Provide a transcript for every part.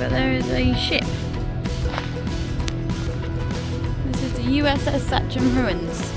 but there is a ship. This is the USS Sachem ruins.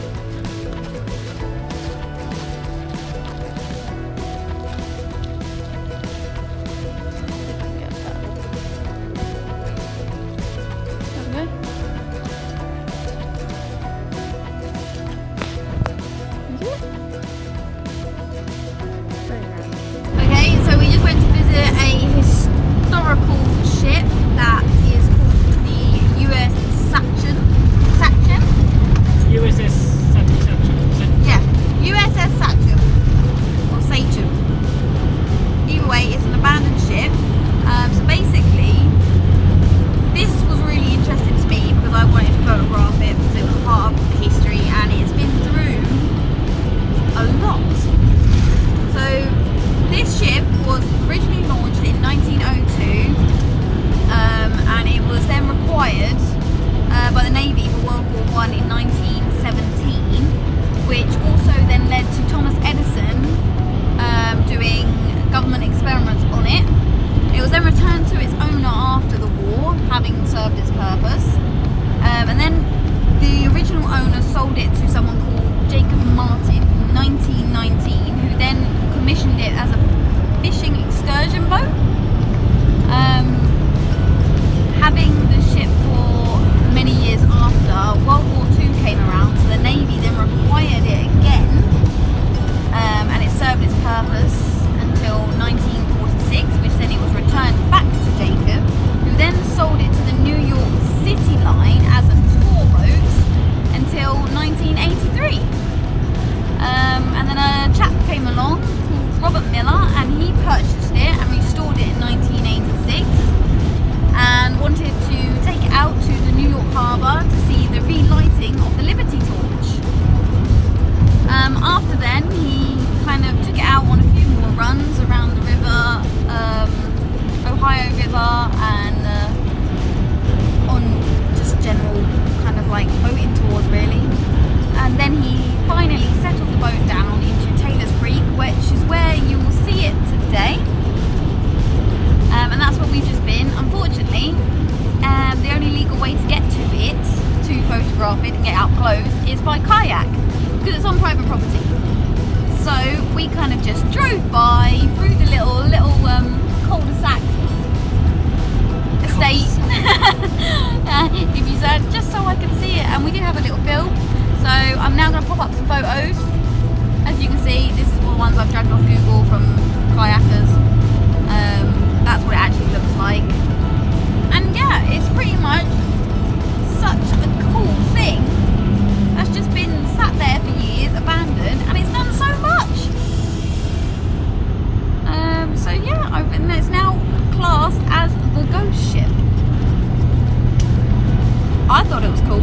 Harbour to see the relighting of the Liberty torch. After then, he kind of took it out on a few more runs around the river, Ohio River, and on just general kind of like boating tours really. And then he finally settled the boat down into Taylor's Creek, which is where you will see it today. And that's where we've just been. Unfortunately, the only legal way to get to it, to photograph it and get out close, is by kayak, because it's on private property. So we kind of just drove by through the little coldasak estate, if you said, just so I could see it. And we did have a little film, so I'm now going to pop up some photos. As you can see, this is all the ones I've dragged off Google from kayakers. That's what it actually looks like. And yeah, it's pretty much such a cool thing that's just been sat there for years, abandoned, and it's done so much. So yeah, and it's now classed as the ghost ship. I thought it was cool.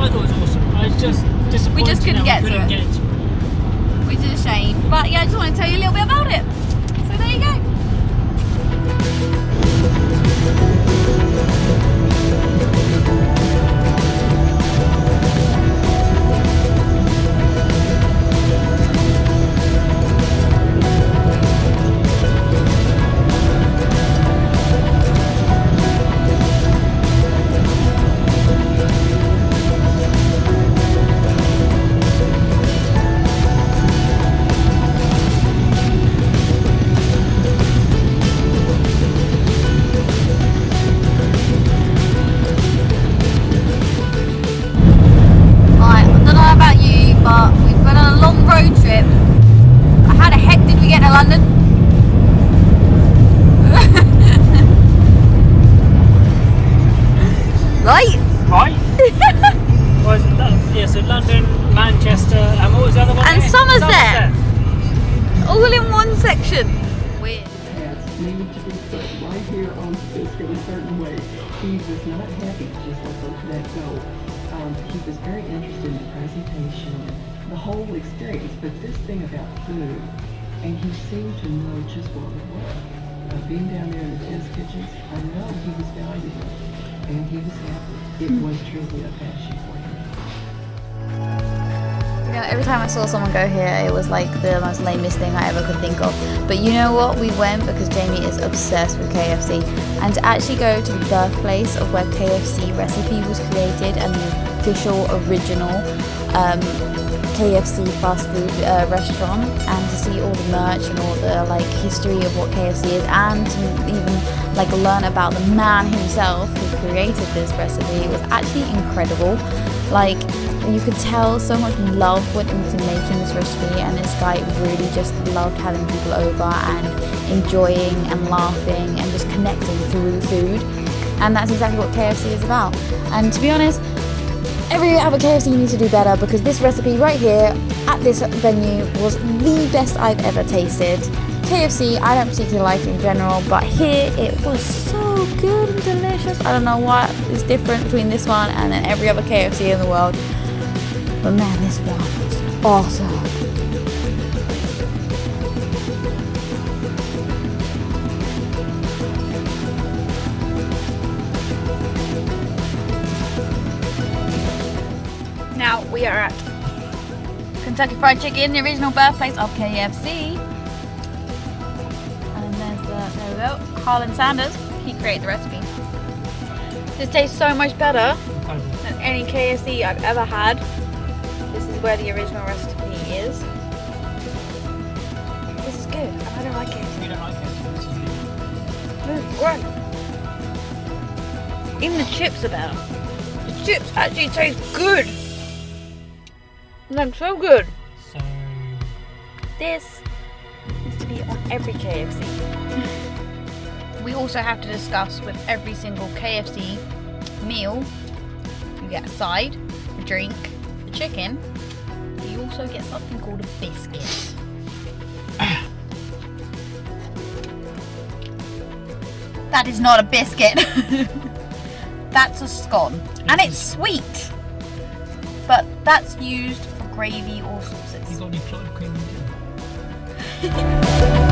I thought it was awesome. I was just disappointed we just couldn't get to it. Which is a shame. But yeah, I just want to tell you a little bit about it. So there you go. London. Right? Yeah, so London, Manchester, and what was the other one? And Somerset. All in one section. Weird. Paths needed to be put right here on this in a certain way. He was not happy to just let that go. He was very interested in the presentation, the whole experience, but this thing about food, and he seemed to know just what it was. Being down there in the test kitchens, I know he was valuable, and he was happy. It was truly a passion for him. know, every time I saw someone go here, it was like the most lamest thing I ever could think of. But you know what? We went because Jamie is obsessed with KFC. And to actually go to the birthplace of where KFC recipe was created and the official original KFC fast food restaurant, and to see all the merch and all the like history of what KFC is, and to even like learn about the man himself who created this recipe was actually incredible. Like, you could tell so much love went into making this recipe, and this guy really just loved having people over and enjoying and laughing and just connecting through food. And that's exactly what KFC is about. And to be honest, every other KFC needs to do better, because this recipe right here at this venue was the best I've ever tasted. KFC I don't particularly like in general, but here it was so good and delicious. I don't know what is different between this one and then every other KFC in the world, but man, this one was awesome. Now we are at Kentucky Fried Chicken, the original birthplace of KFC. And there we go, Colin Sanders, he created the recipe. This tastes so much better than any KFC I've ever had. This is where the original recipe is. This is good, I don't like KFC. We don't like it. This is Great. Even the chips are better. The chips actually taste good. Like, so good. So This needs to be on every KFC. We also have to discuss with every single KFC meal, you get a side, a drink, the chicken, but you also get something called a biscuit. That is not a biscuit. That's a scone. And it's sweet. But that's used for gravy or sauces. you got any clotted cream in there?